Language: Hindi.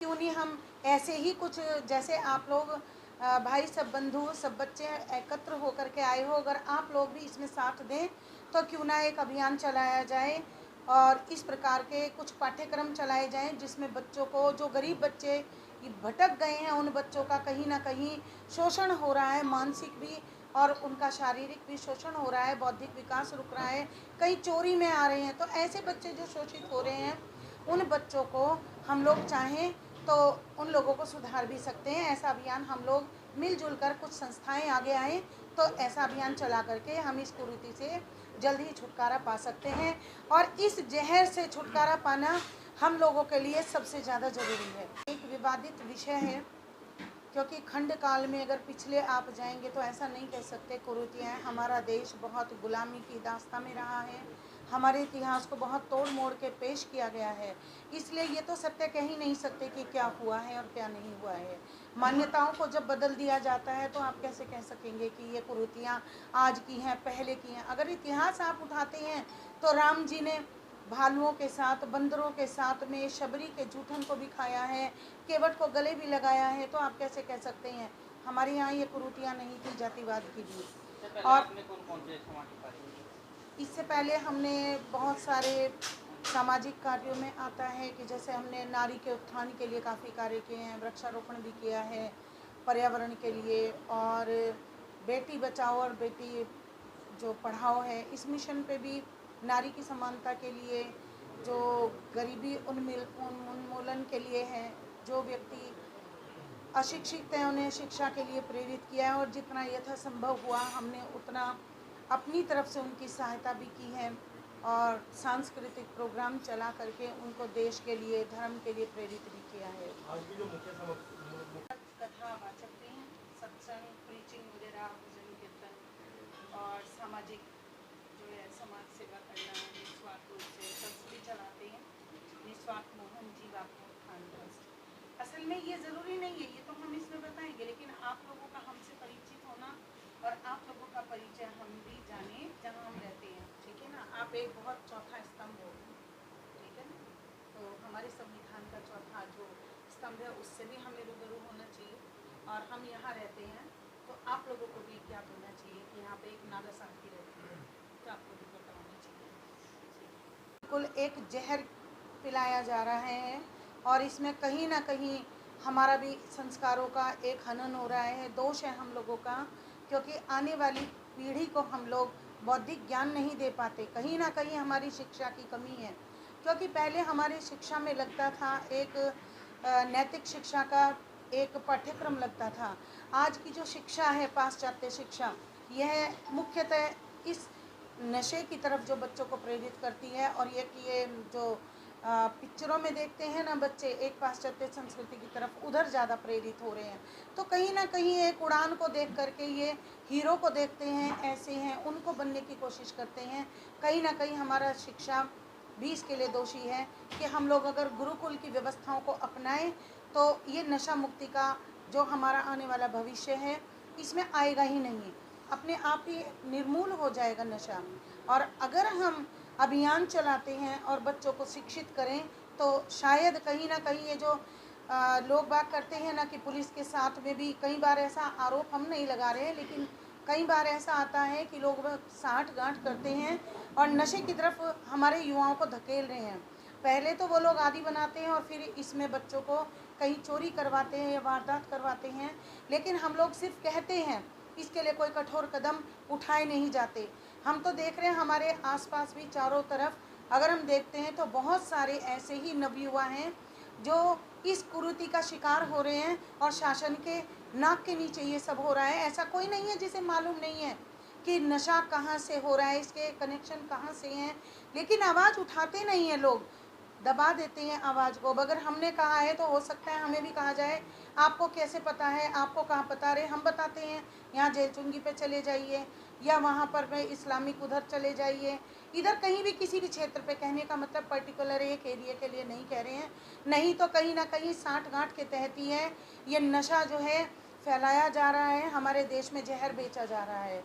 क्यों नहीं हम ऐसे ही कुछ, जैसे आप लोग भाई सब बंधु सब बच्चे एकत्र होकर के आए हो, अगर आप लोग भी इसमें साथ दें तो क्यों ना एक अभियान चलाया जाए और इस प्रकार के कुछ पाठ्यक्रम चलाए जाएं जिसमें बच्चों को, जो गरीब बच्चे भटक गए हैं, उन बच्चों का कहीं ना कहीं शोषण हो रहा है, मानसिक भी और उनका शारीरिक भी शोषण हो रहा है, बौद्धिक विकास रुक रहा है, कहीं चोरी में आ रहे हैं। तो ऐसे बच्चे जो शोषित हो रहे हैं, उन बच्चों को हम लोग चाहें तो उन लोगों को सुधार भी सकते हैं। ऐसा अभियान हम लोग मिलजुल कर, कुछ संस्थाएं आगे आएँ तो ऐसा अभियान चला करके हम इस कुरीति से जल्द ही छुटकारा पा सकते हैं। और इस जहर से छुटकारा पाना हम लोगों के लिए सबसे ज़्यादा ज़रूरी है। एक विवादित विषय है, क्योंकि खंड काल में अगर पिछले आप जाएंगे तो ऐसा नहीं कह सकते कुरीतियाँ। हमारा देश बहुत गुलामी की दास्तां में रहा है, हमारे इतिहास को बहुत तोड़ मोड़ के पेश किया गया है, इसलिए ये तो सत्य कह ही नहीं सकते कि क्या हुआ है और क्या नहीं हुआ है। मान्यताओं को जब बदल दिया जाता है तो आप कैसे कह सकेंगे कि ये कुरीतियाँ आज की हैं, पहले की हैं। अगर इतिहास आप उठाते हैं तो राम जी ने भालुओं के साथ, बंदरों के साथ में शबरी के जूठन को भी खाया है, केवट को गले भी लगाया है, तो आप कैसे कह सकते हैं हमारे यहाँ ये कुरीतियाँ नहीं थी जातिवाद की भी। और इससे पहले हमने बहुत सारे सामाजिक कार्यों में आता है कि जैसे हमने नारी के उत्थान के लिए काफ़ी कार्य किए हैं, वृक्षारोपण भी किया है पर्यावरण के लिए, और बेटी बचाओ और बेटी जो पढ़ाओ है, इस मिशन पे भी नारी की समानता के लिए, जो गरीबी उन्मूलन के लिए है, जो व्यक्ति अशिक्षित हैं उन्हें शिक्षा के लिए प्रेरित किया है, और जितना यथासंभव हुआ हमने उतना अपनी तरफ से उनकी सहायता भी की है, और सांस्कृतिक प्रोग्राम चला करके उनको देश के लिए, धर्म के लिए प्रेरित भी किया है। आज की जो मुख्य कथा वाचक भी हैं, सत्संग, प्रीचिंग वगैरह, भजन कीर्तन और सामाजिक जो है समाज सेवा करना निस्वार्थ रूप से ट्रस्ट भी चलाते हैं, निस्वार्थ मोहन जीवात्मा उत्थान ट्रस्ट। असल में ये ज़रूरी नहीं है, ये तो हम इसमें बताएंगे, लेकिन आप लोगों का हमसे परिचित होना और आप लोगों का परिचय हम भी जाने जहाँ हम रहते हैं, ठीक है ना। आप एक बहुत चौथा स्तंभ हो, ठीक है ना, तो हमारे संविधान का चौथा जो स्तंभ है उससे भी हमें रूबरू होना चाहिए। और हम यहाँ रहते हैं तो आप लोगों को भी ज्ञात होना चाहिए कि यहाँ पे एक नागा साथी रहती है, तो आपको भी पता होना चाहिए। बिल्कुल एक जहर पिलाया जा रहा है और इसमें कहीं ना कहीं हमारा भी संस्कारों का एक हनन हो रहा है। दोष है हम लोगों का, क्योंकि आने वाली पीढ़ी को हम लोग बौद्धिक ज्ञान नहीं दे पाते। कहीं ना कहीं हमारी शिक्षा की कमी है, क्योंकि पहले हमारे शिक्षा में लगता था एक नैतिक शिक्षा का एक पाठ्यक्रम लगता था। आज की जो शिक्षा है, पाश्चात्य शिक्षा, यह मुख्यतः इस नशे की तरफ जो बच्चों को प्रेरित करती है। और ये जो पिक्चरों में देखते हैं ना बच्चे, एक पाश्चात्य संस्कृति की तरफ उधर ज़्यादा प्रेरित हो रहे हैं। तो कहीं ना कहीं एक उड़ान को देख करके ये हीरो को देखते हैं, ऐसे हैं, उनको बनने की कोशिश करते हैं। कहीं ना कहीं हमारा शिक्षा भी इसके लिए दोषी है कि हम लोग अगर गुरुकुल की व्यवस्थाओं को अपनाएं तो ये नशा मुक्ति का जो हमारा आने वाला भविष्य है इसमें आएगा ही नहीं, अपने आप ही निर्मूल हो जाएगा नशा। और अगर हम अभियान चलाते हैं और बच्चों को शिक्षित करें तो शायद कहीं ना कहीं ये जो लोग बात करते हैं ना कि पुलिस के साथ में भी, कई बार ऐसा आरोप हम नहीं लगा रहे हैं, लेकिन कई बार ऐसा आता है कि लोग साठ गांठ करते हैं और नशे की तरफ हमारे युवाओं को धकेल रहे हैं। पहले तो वो लोग आदी बनाते हैं और फिर इसमें बच्चों को कहीं चोरी करवाते हैं या वारदात करवाते हैं, लेकिन हम लोग सिर्फ कहते हैं, इसके लिए कोई कठोर कदम उठाए नहीं जाते। हम तो देख रहे हैं हमारे आसपास भी चारों तरफ अगर हम देखते हैं तो बहुत सारे ऐसे ही नवयुवा हैं जो इस कुरीति का शिकार हो रहे हैं, और शासन के नाक के नीचे ये सब हो रहा है। ऐसा कोई नहीं है जिसे मालूम नहीं है कि नशा कहाँ से हो रहा है, इसके कनेक्शन कहाँ से हैं, लेकिन आवाज़ उठाते नहीं हैं लोग, दबा देते हैं आवाज़ को। अगर हमने कहा है तो हो सकता है हमें भी कहा जाए, आपको कैसे पता है, आपको कहाँ पता रहे, हम बताते हैं यहाँ जेलचुंगी पे चले जाइए या वहाँ पर में इस्लामिक उधर चले जाइए। इधर कहीं भी किसी भी क्षेत्र पे, कहने का मतलब पर्टिकुलर एक एरिया के लिए नहीं कह रहे हैं, नहीं तो कहीं ना कहीं साठ गांठ के तहत ही है ये नशा जो है फैलाया जा रहा है, हमारे देश में जहर बेचा जा रहा है।